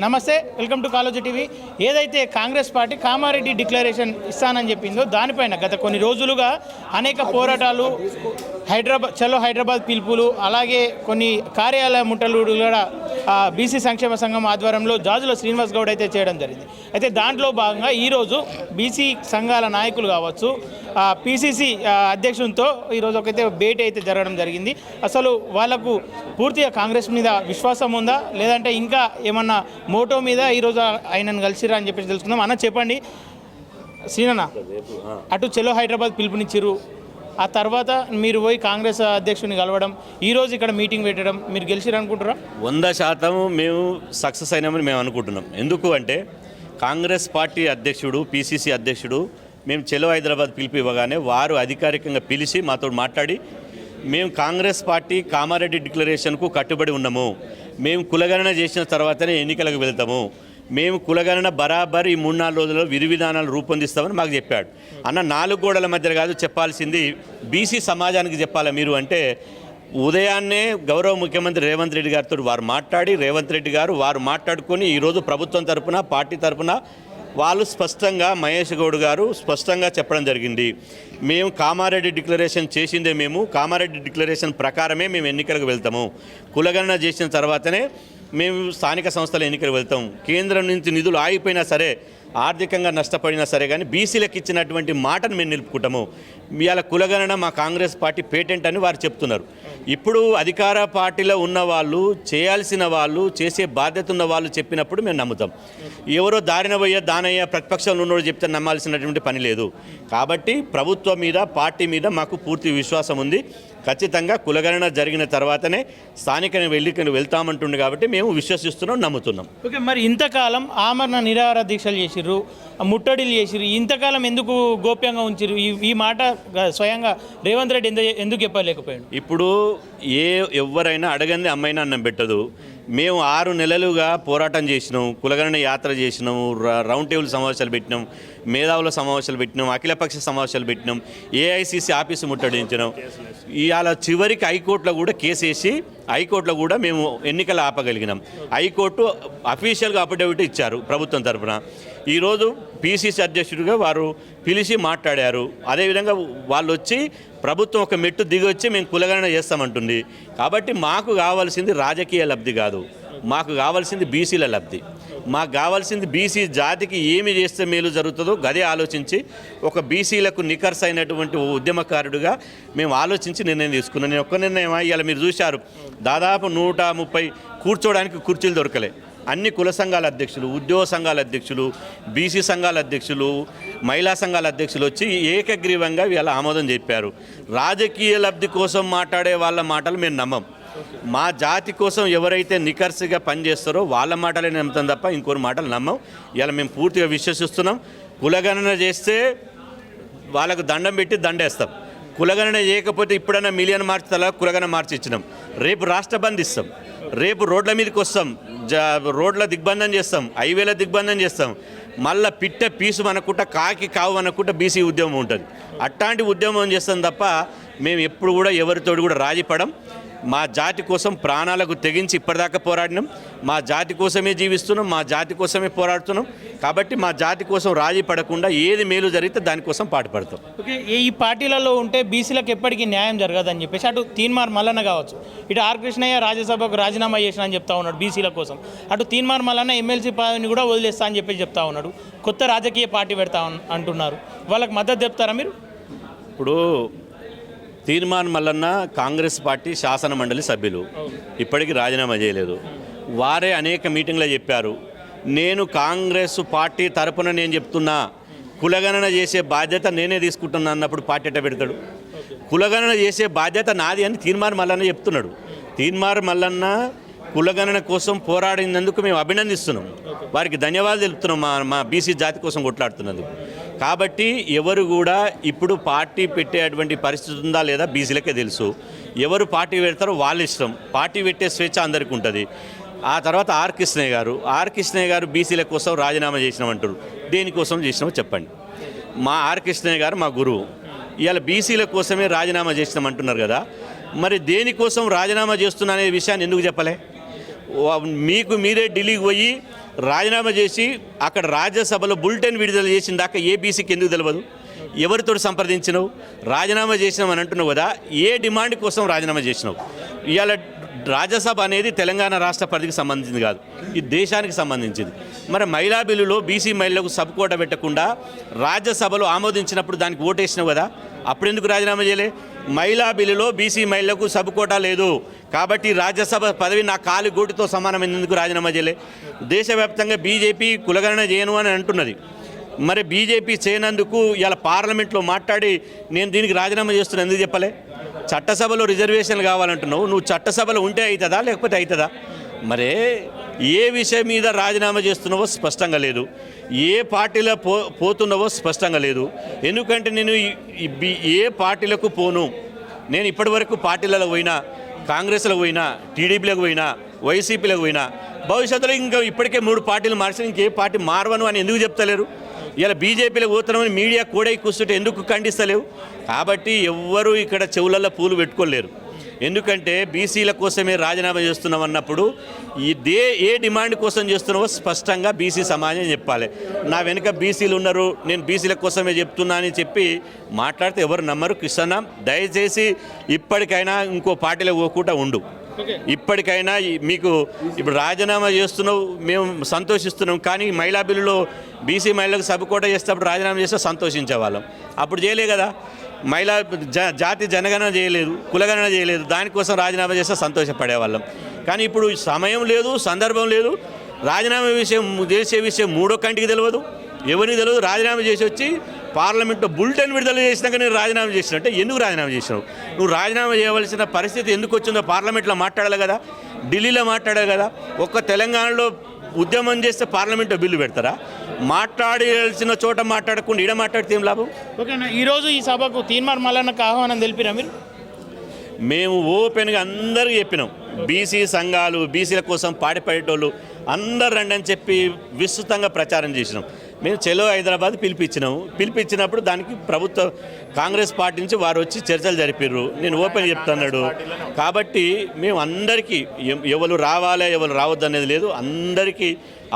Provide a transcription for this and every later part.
నమస్తే, welcome to Kaloji TV. ఏదైతే Congress party Kamareddy declaration ఇస్తానని చెప్పిందో దానిపైన గత కొన్ని రోజులుగా అనేక పోరాటాలు, చలో హైదరాబాద్ పిలుపులు, అలాగే కొన్ని కార్యాలయ ముట్టలు కూడా బీసీ సంక్షేమ సంఘం ఆధ్వర్యంలో జాజుల శ్రీనివాస్ గౌడ్ అయితే చేయడం జరిగింది. అయితే దాంట్లో భాగంగా ఈరోజు బీసీ సంఘాల నాయకులు కావచ్చు, పీసీసీ అధ్యక్షునితో ఈరోజు ఒకైతే భేటీ అయితే జరగడం జరిగింది. అసలు వాళ్ళకు పూర్తిగా కాంగ్రెస్ మీద విశ్వాసం ఉందా, లేదంటే ఇంకా ఏమన్నా మోటో మీద ఈరోజు ఆయనను కలిసిరా అని చెప్పేసి తెలుసుకుందాం. అన్న చెప్పండి శ్రీనన్న, అటు చలో హైదరాబాద్ పిలుపునిచ్చిర్రు, ఆ తర్వాత మీరు పోయి కాంగ్రెస్ అధ్యక్షుని కలవడం, ఈరోజు ఇక్కడ మీటింగ్ పెట్టడం, మీరు గెలిచిరనుకుంటారా? 100% మేము సక్సెస్ అయినామని మేము అనుకుంటున్నాం. ఎందుకు అంటే కాంగ్రెస్ పార్టీ అధ్యక్షుడు, పీసీసీ అధ్యక్షుడు మేము చలో హైదరాబాద్ పిలుపు ఇవ్వగానే వారు అధికారికంగా పిలిచి మాతో మాట్లాడి, మేము కాంగ్రెస్ పార్టీ కామారెడ్డి డిక్లరేషన్కు కట్టుబడి ఉన్నాము, మేము కులగణన చేసిన తర్వాతనే ఎన్నికలకు వెళ్తాము, మేము కులగణన బరాబర్ ఈ 3-4 రోజుల్లో విధివిధానాలు రూపొందిస్తామని మాకు చెప్పాడు. అన్న 4 గోడల మధ్య కాదు చెప్పాల్సింది, బీసీ సమాజానికి చెప్పాలి మీరు అంటే. ఉదయాన్నే గౌరవ ముఖ్యమంత్రి రేవంత్ రెడ్డి గారితో వారు మాట్లాడి, రేవంత్ రెడ్డి గారు వారు మాట్లాడుకొని ఈరోజు ప్రభుత్వం తరపున, పార్టీ తరపున వాళ్ళు స్పష్టంగా, మహేష్ గౌడ్ గారు స్పష్టంగా చెప్పడం జరిగింది. మేము కామారెడ్డి డిక్లరేషన్ చేసిందే, మేము కామారెడ్డి డిక్లరేషన్ ప్రకారమే మేము ఎన్నికలకు వెళ్తాము, కులగణన చేసిన తర్వాతనే మేము స్థానిక సంస్థల ఎన్నికలు వెళ్తాం. కేంద్రం నుంచి నిధులు ఆగిపోయినా సరే, ఆర్థికంగా నష్టపడినా సరే, కానీ బీసీలకు ఇచ్చినటువంటి మాటను మేము నిలుపుకుంటాము. ఇవాళ కులగణన మా కాంగ్రెస్ పార్టీ పేటెంట్ అని వారు చెప్తున్నారు. ఇప్పుడు అధికార పార్టీలో ఉన్న వాళ్ళు, చేయాల్సిన వాళ్ళు, చేసే బాధ్యత ఉన్న వాళ్ళు చెప్పినప్పుడు మేము నమ్ముతాం. ఎవరో దారిన పోయే దానయ్య ప్రతిపక్షంలో ఉన్నోడు చెప్తే నమ్మాల్సినటువంటి పని లేదు. కాబట్టి ప్రభుత్వం మీద, పార్టీ మీద మాకు పూర్తి విశ్వాసం ఉంది. ఖచ్చితంగా కులగణన జరిగిన తర్వాతనే స్థానిక ఎన్నికలు వెళ్తామంటుండే కాబట్టి మేము విశ్వసిస్తున్నాం, నమ్ముతున్నాం. ఓకే, మరి ఇంతకాలం ఆమరణ నిరాహార దీక్షలు చేసిర్రు, ముట్టడిలు చేసిర్రు, ఇంతకాలం ఎందుకు గోప్యంగా ఉంచిర్రు? ఈ మాట స్వయంగా రేవంత్ రెడ్డి ఎందుకు చెప్పలేకపోయాడు? ఇప్పుడు ఎవరైనా అడగంది అమ్మైనా అన్నం పెట్టదు. మేము 6 నెలలుగా పోరాటం చేసినాం, కులగణన యాత్ర చేసినాం, రౌండ్ టేబుల్ సమావేశాలు పెట్టినాం, మేధావుల సమావేశాలు పెట్టినాం, అఖిలపక్ష సమావేశాలు పెట్టినాం, ఏఐసిసి ఆఫీసు ముట్టడించినాం. ఇవాళ చివరికి హైకోర్టులో కూడా కేసు వేసి హైకోర్టులో కూడా మేము ఎన్నికలు ఆపగలిగినాం. హైకోర్టు అఫీషియల్గా అఫిడవిట్ ఇచ్చారు ప్రభుత్వం తరఫున. ఈరోజు పీసీసీ అధ్యక్షుడిగా వారు పిలిచి మాట్లాడారు. అదేవిధంగా వాళ్ళు వచ్చి ప్రభుత్వం ఒక మెట్టు దిగి వచ్చి మేము కులగణన చేస్తామంటుంది. కాబట్టి మాకు కావాల్సింది రాజకీయ లబ్ధి కాదు, మాకు కావాల్సింది బీసీల లబ్ధి. మాకు కావాల్సింది బీసీ జాతికి ఏమి చేస్తే మేలు జరుగుతుందో గదే ఆలోచించి, ఒక బీసీలకు నికర్స్ అయినటువంటి ఉద్యమకారుడిగా మేము ఆలోచించి నిర్ణయం తీసుకున్నాం. నేను ఒక్క నిర్ణయం ఇవాళ మీరు చూశారు, దాదాపు 130 కూర్చోడానికి కుర్చీలు దొరకలే. అన్ని కుల సంఘాల అధ్యక్షులు, ఉద్యోగ సంఘాల అధ్యక్షులు, బీసీ సంఘాల అధ్యక్షులు, మహిళా సంఘాల అధ్యక్షులు వచ్చి ఏకగ్రీవంగా వీళ్ళ ఆమోదం చెప్పారు. రాజకీయ లబ్ధి కోసం మాట్లాడే వాళ్ళ మాటలు మేము నమ్మం. మా జాతి కోసం ఎవరైతే నికర్సిగా పనిచేస్తారో వాళ్ళ మాటలే నమ్ముతాం తప్ప ఇంకోరి మాటలు నమ్మం. ఇలా మేము పూర్తిగా విశ్వసిస్తున్నాం. కులగణన చేస్తే వాళ్ళకు దండం పెట్టి దండేస్తాం. కులగణన చేయకపోతే ఇప్పుడైనా మిలియన్ మార్చి తల కులగణన మార్చి ఇచ్చినాం. రేపు రాష్ట్ర బంద్ ఇస్తాం, రేపు రోడ్ల మీదకి వస్తాం, రోడ్ల దిగ్బంధం చేస్తాం, హైవేల దిగ్బంధం చేస్తాం. మళ్ళీ పిట్ట పీసు అనకుండా, కాకి కావు అనకుండా బీసీ ఉద్యమం ఉంటుంది. అట్లాంటి ఉద్యమం చేస్తాం తప్ప మేము ఎప్పుడు కూడా ఎవరితోటి కూడా రాజీపడం. మా జాతి కోసం ప్రాణాలకు తెగించి ఇప్పటిదాకా పోరాడినాం, మా జాతి కోసమే జీవిస్తున్నాం, మా జాతి కోసమే పోరాడుతున్నాం. కాబట్టి మా జాతి కోసం రాజీ పడకుండా ఏది మేలు జరిగితే దానికోసం పాటుపడతాం. ఓకే, ఈ పార్టీలలో ఉంటే బీసీలకు ఎప్పటికీ న్యాయం జరగదని చెప్పేసి అటు తీన్మార్ మల్లన్న కావచ్చు, ఇటు ఆర్ కృష్ణయ్య రాజ్యసభకు రాజీనామా చేసిన అని చెప్తా ఉన్నాడు బీసీల కోసం. అటు తీన్మార్ మల్లన్న ఎమ్మెల్సీ పదవిని కూడా వదిలేస్తా అని చెప్పి చెప్తా ఉన్నాడు. కొత్త రాజకీయ పార్టీ పెడతా అంటున్నారు. వాళ్ళకి మద్దతు చెప్తారా మీరు? ఇప్పుడు తీర్మాన్ మల్లన్న కాంగ్రెస్ పార్టీ శాసన మండలి సభ్యులు, ఇప్పటికీ రాజీనామా చేయలేదు. వారే అనేక మీటింగ్లో చెప్పారు, నేను కాంగ్రెస్ పార్టీ తరపున నేను చెప్తున్నా, కులగణన చేసే బాధ్యత నేనే తీసుకుంటున్నా అన్నప్పుడు పార్టీ ఎట్ట పెడతాడు? కులగణన చేసే బాధ్యత నాది అని తీర్మాన్ మల్లన్న చెప్తున్నాడు. తీర్మాన్ మల్లన్న కులగణన కోసం పోరాడినందుకు మేము అభినందిస్తున్నాం, వారికి ధన్యవాదాలు తెలుపుతున్నాం, మా బీసీ జాతి కోసం కొట్లాడుతున్నందుకు. కాబట్టి ఎవరు కూడా ఇప్పుడు పార్టీ పెట్టేటువంటి పరిస్థితి ఉందా లేదా బీసీలకే తెలుసు. ఎవరు పార్టీ పెడతారో వాళ్ళ ఇష్టం, పార్టీ పెట్టే స్వేచ్ఛ అందరికీ ఉంటుంది. ఆ తర్వాత ఆర్ కృష్ణయ్య గారు బీసీల కోసం రాజీనామా చేసినామంటారు. దేనికోసం చేసినామో చెప్పండి. మా ఆర్ కృష్ణయ్య గారు మా గురువు, ఇవాళ బీసీల కోసమే రాజీనామా చేసినామంటున్నారు కదా, మరి దేనికోసం రాజీనామా చేస్తున్నా అనే విషయాన్ని ఎందుకు చెప్పలే? మీకు మీరే ఢిల్లీకి పోయి రాజీనామా చేసి అక్కడ రాజ్యసభలో బులెటిన్ విడుదల చేసిన దాకా ఏ బీసీకి ఎందుకు తెలియదు? ఎవరితో సంప్రదించినావు? రాజీనామా చేసినావు అంటున్నావు కదా, ఏ డిమాండ్ కోసం రాజీనామా చేసినావు? ఇవాళ రాజ్యసభ అనేది తెలంగాణ రాష్ట్ర పరిధికి సంబంధించింది కాదు, ఈ దేశానికి సంబంధించింది. మరి మహిళా బిల్లులో బీసీ మహిళలకు సబ్ కోట పెట్టకుండా రాజ్యసభలో ఆమోదించినప్పుడు దానికి ఓటేసినావు కదా, అప్పుడు ఎందుకు రాజీనామా చేయలే? మహిళా బిల్లులో బీసీ మహిళలకు సబ్ కోటా లేదు కాబట్టి రాజ్యసభ పదవి నా కాలి గోటితో సమానమైనందుకు రాజీనామా చేయలే. దేశవ్యాప్తంగా బీజేపీ కులగణన చేయను అని అంటున్నది. మరి బీజేపీ చేయనందుకు ఇలా పార్లమెంట్లో మాట్లాడి నేను దీనికి రాజీనామా చేస్తున్నా ఎందుకు చెప్పలే? చట్టసభలో రిజర్వేషన్లు కావాలంటున్నావు, నువ్వు చట్టసభలో ఉంటే అవుతుందా లేకపోతే అవుతుందా? మరే ఏ విషయం మీద రాజీనామా చేస్తున్నావో స్పష్టంగా లేదు, ఏ పార్టీలో పోతున్నావో స్పష్టంగా లేదు. ఎందుకంటే నేను ఏ పార్టీలకు పోను. నేను ఇప్పటివరకు పార్టీలలో పోయినా, కాంగ్రెస్లో పోయినా, టీడీపీలకు పోయినా, వైసీపీలకు పోయినా, భవిష్యత్తులో ఇంకా ఇప్పటికే 3 పార్టీలు మార్చిన ఇంకే పార్టీ మారవను అని ఎందుకు చెప్తలేరు? ఇలా బీజేపీలో పోతున్నామని మీడియా కూడా కూర్చుంటే ఎందుకు ఖండిస్తలేవు? కాబట్టి ఎవ్వరూ ఇక్కడ చెవులలో పూలు పెట్టుకోలేరు. ఎందుకంటే బీసీల కోసమే రాజీనామా చేస్తున్నాం అన్నప్పుడు ఏ డిమాండ్ కోసం చేస్తున్నావో స్పష్టంగా బీసీ సమాజం చెప్పాలి. నా వెనుక బీసీలు ఉన్నారు, నేను బీసీల కోసమే చెప్తున్నా అని చెప్పి మాట్లాడితే ఎవరు నమ్మరు. కృష్ణ, దయచేసి ఇప్పటికైనా ఇంకో పార్టీలో పోకుండా ఉండు. ఇప్పటికైనా మీకు ఇప్పుడు రాజీనామా చేస్తున్నావు, మేము సంతోషిస్తున్నాం. కానీ మహిళా బిల్లులో బీసీ మహిళలకు సబ్ కోట చేసేటప్పుడు రాజీనామా చేస్తే సంతోషించేవాళ్ళం. అప్పుడు చేయలే కదా. మహిళా జాతి జనగణన చేయలేదు, కులగణన చేయలేదు, దానికోసం రాజీనామా చేస్తే సంతోషపడేవాళ్ళం. కానీ ఇప్పుడు సమయం లేదు, సందర్భం లేదు. రాజీనామా విషయం చేసే విషయం 3వ కంటికి తెలియదు, ఎవరికి తెలియదు. రాజీనామా చేసి వచ్చి పార్లమెంట్లో బులెటిన్ విడుదల చేసినాక నేను రాజీనామా చేసినట్టే ఎందుకు రాజీనామా చేసినావు? నువ్వు రాజీనామా చేయవలసిన పరిస్థితి ఎందుకు వచ్చిందో పార్లమెంట్లో మాట్లాడాలి కదా, ఢిల్లీలో మాట్లాడాలి కదా. ఒక్క తెలంగాణలో ఉద్యమం చేస్తే పార్లమెంట్లో బిల్లు పెడతారా? మాట్లాడాల్సిన చోట మాట్లాడకుండా ఈడ మాట్లాడితే ఏం లాభం? ఓకేనా, ఈరోజు ఈ సభకు తీన్మార్ మల్లన్నకు ఆహ్వానం తెలిపిరా మీరు? మేము ఓపెన్గా అందరికీ చెప్పినాం. బీసీ సంఘాలు, బీసీల కోసం పాడిపడేటోళ్ళు అందరు రండి అని చెప్పి విస్తృతంగా ప్రచారం చేసినాం. మేము చలో హైదరాబాద్ పిలిపించినప్పుడు దానికి ప్రభుత్వ కాంగ్రెస్ పార్టీ నుంచి వారు వచ్చి చర్చలు జరిపారు. నేను ఓపెన్ చెప్తున్నాడు కాబట్టి మేము అందరికీ ఎవరు రావాలి ఎవరు రావద్దు అనేది లేదు, అందరికీ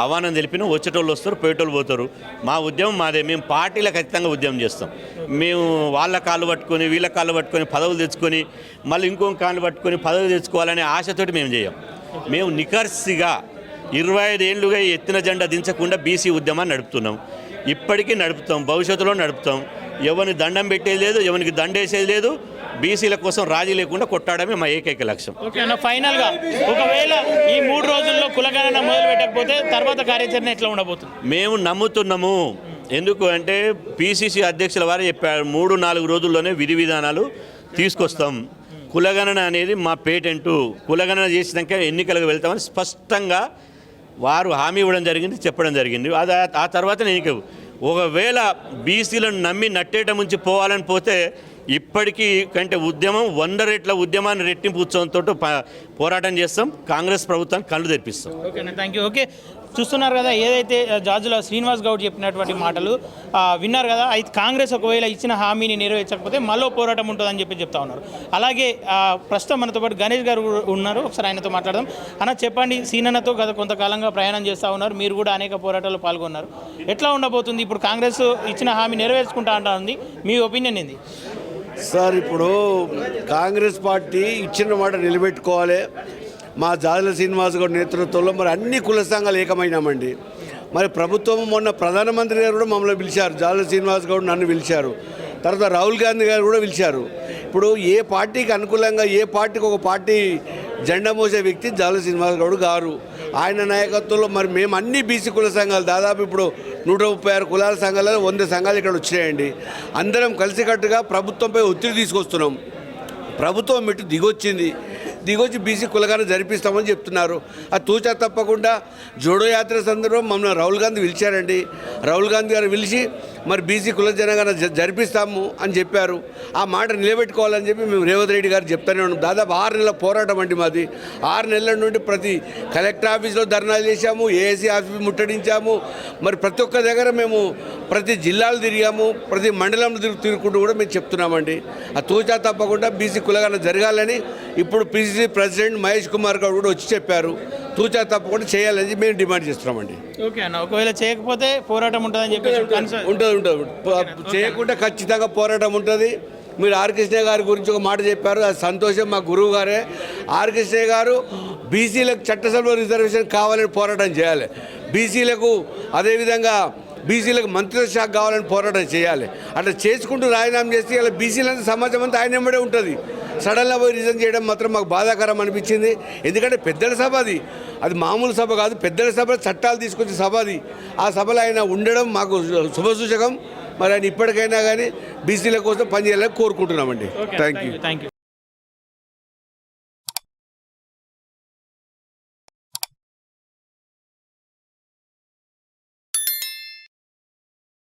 ఆహ్వానం తెలిపిన. వచ్చేటోళ్ళు వస్తారు, పోయేటోళ్ళు పోతారు. మా ఉద్యమం మాదే. మేము పార్టీలకు ఖచ్చితంగా ఉద్యమం చేస్తాం. మేము వాళ్ళ కాళ్ళు పట్టుకొని వీళ్ళ కాళ్ళు పట్టుకొని పదవులు తెచ్చుకొని మళ్ళీ ఇంకొక కాళ్ళు పట్టుకొని పదవులు తెచ్చుకోవాలనే ఆశతోటి మేము చేయం. మేము నికర్సిగా 25 ఏళ్ళుగా ఎత్తిన జెండా దించకుండా బీసీ ఉద్యమాన్ని నడుపుతున్నాం. ఇప్పటికీ నడుపుతాం, భవిష్యత్తులో నడుపుతాం. ఎవరిని దండం పెట్టేది లేదు, ఎవరికి దండేసేది లేదు. బీసీల కోసం రాజీ లేకుండా కొట్టాడమే మా ఏకైక లక్ష్యం. ఓకేనా, ఫైనల్గా ఒకవేళ ఈ 3 రోజుల్లో కులగణన మొదలు పెట్టకపోతే తర్వాత కార్యాచరణ ఎట్లా ఉండబోతుంది? మేము నమ్ముతున్నాము. ఎందుకు అంటే పిసిసి అధ్యక్షుల వారు చెప్పారు, 3-4 రోజుల్లోనే విధి విధానాలు తీసుకొస్తాం. కులగణన అనేది మా పేటెంటు. కులగణన చేసినాక ఎన్నికలకు వెళ్తామని స్పష్టంగా వారు హామీ ఇవ్వడం జరిగింది, చెప్పడం జరిగింది. ఆ తర్వాత నేను ఒకవేళ బీసీలను నమ్మి నట్టేట ముంచి పోవాలని పోతే ఇప్పటికీ కంటే ఉద్యమం 100 రెట్ల ఉద్యమాన్ని రెట్టింపు ఉత్సవంతో పోరాటం చేస్తాం. కాంగ్రెస్ ప్రభుత్వాన్ని కళ్ళు తెరిపిస్తాం. ఓకేనా, థ్యాంక్ యూ. ఓకే, చూస్తున్నారు కదా ఏదైతే జాజుల శ్రీనివాస్ గౌడ్ చెప్పినటువంటి మాటలు విన్నారు కదా. అయితే కాంగ్రెస్ ఒకవేళ ఇచ్చిన హామీని నెరవేర్చకపోతే మళ్ళీ పోరాటం ఉంటుందని చెప్తా ఉన్నారు. అలాగే ప్రస్తుతం మనతో పాటు గణేష్ గారు ఉన్నారు, ఒకసారి ఆయనతో మాట్లాడదాం. అన్న చెప్పండి, సీనన్నతో గత కొంతకాలంగా ప్రయాణం చేస్తూ ఉన్నారు, మీరు కూడా అనేక పోరాటాల్లో పాల్గొన్నారు. ఎట్లా ఉండబోతుంది ఇప్పుడు? కాంగ్రెస్ ఇచ్చిన హామీ నెరవేర్చుకుంటా అంటుంది, మీ ఒపీనియన్ ఏంది? సార్, ఇప్పుడు కాంగ్రెస్ పార్టీ ఇచ్చిన మాట నిలబెట్టుకోవాలి. మా జాజుల శ్రీనివాస్ గౌడ్ నేతృత్వంలో మరి అన్ని కుల సంఘాలు ఏకమైనామండి. మరి ప్రభుత్వం మొన్న ప్రధానమంత్రి గారు కూడా మమ్మల్ని పిలిచారు, జాజుల శ్రీనివాస్ గౌడ్ నన్ను పిలిచారు, తర్వాత రాహుల్ గాంధీ గారు కూడా పిలిచారు. ఇప్పుడు ఏ పార్టీకి అనుకూలంగా ఏ పార్టీకి ఒక పార్టీ జెండా మోసే వ్యక్తి జాజుల శ్రీనివాస్ గౌడ్ గారు. ఆయన నాయకత్వంలో మరి మేము అన్ని బీసీ కుల సంఘాలు దాదాపు ఇప్పుడు 136 కులాల సంఘాలలో 100 సంఘాలు ఇక్కడ వచ్చినాయండి. అందరం కలిసికట్టుగా ప్రభుత్వంపై ఒత్తిడి తీసుకొస్తున్నాం. ప్రభుత్వం ఇటు దిగొచ్చి బీసీ కులగణన జరిపిస్తామని చెప్తున్నారు. అది తూచా తప్పకుండా జోడో యాత్ర సందర్భం మమ్మల్ని రాహుల్ గాంధీ పిలిచారండి. రాహుల్ గాంధీ గారు పిలిచి మరి బీసీ కుల జనగణన జరిపిస్తాము అని చెప్పారు. ఆ మాట నిలబెట్టుకోవాలని చెప్పి మేము రేవంత్ రెడ్డి గారు చెప్తానే ఉన్నాం. దాదాపు 6 నెలల పోరాటం అండి మాది. 6 నెలల నుండి ప్రతి కలెక్టర్ ఆఫీస్లో ధర్నాలు చేశాము, ఏఏసీ ఆఫీస్ ముట్టడించాము. మరి ప్రతి ఒక్క దగ్గర మేము ప్రతి జిల్లాలు తిరిగాము, ప్రతి మండలంలో తిరుగుకుంటూ కూడా మేము చెప్తున్నామండి. ఆ తూచా తప్పకుండా బీసీ కులగణన జరగాలని ఇప్పుడు PCC PCC president Mahesh Kumar గారు కూడా వచ్చి చెప్పారు, తూచా తప్పకుండా చేయాలని మేము డిమాండ్ చేస్తున్నామండి. ఓకే అన్న, ఒకవేళ చేయకపోతే పోరాటం ఉంటుందని చెప్పేసి ఉంటుంది. చేయకుండా ఖచ్చితంగా పోరాటం ఉంటుంది. మీరు ఆర్ కృష్ణ గారి గురించి ఒక మాట చెప్పారు, అది సంతోషం. మా గురువు గారే ఆర్ కృష్ణ గారు బీసీలకు చట్టసభలో రిజర్వేషన్ కావాలని పోరాటం చేయాలి, బీసీలకు అదేవిధంగా బీసీలకు మంత్రిత్వ శాఖ కావాలని పోరాటం చేయాలి. అట్లా చేసుకుంటూ రాజీనామా చేస్తే ఇలా బీసీలంతా సమాజం అంతా ఆయన వెంబడే ఉంటుంది. సడన్గా పోయి రిజైన్ చేయడం మాత్రం మాకు బాధాకరం అనిపించింది. ఎందుకంటే పెద్దల సభ అది మామూలు సభ కాదు, పెద్దల సభ చట్టాలు తీసుకొచ్చే సభ అది. ఆ సభలో ఆయన ఉండడం మాకు శుభసూచకం. మరి ఆయన ఇప్పటికైనా కానీ బీసీల కోసం పనిచేయాలని కోరుకుంటున్నామండి. Thank you.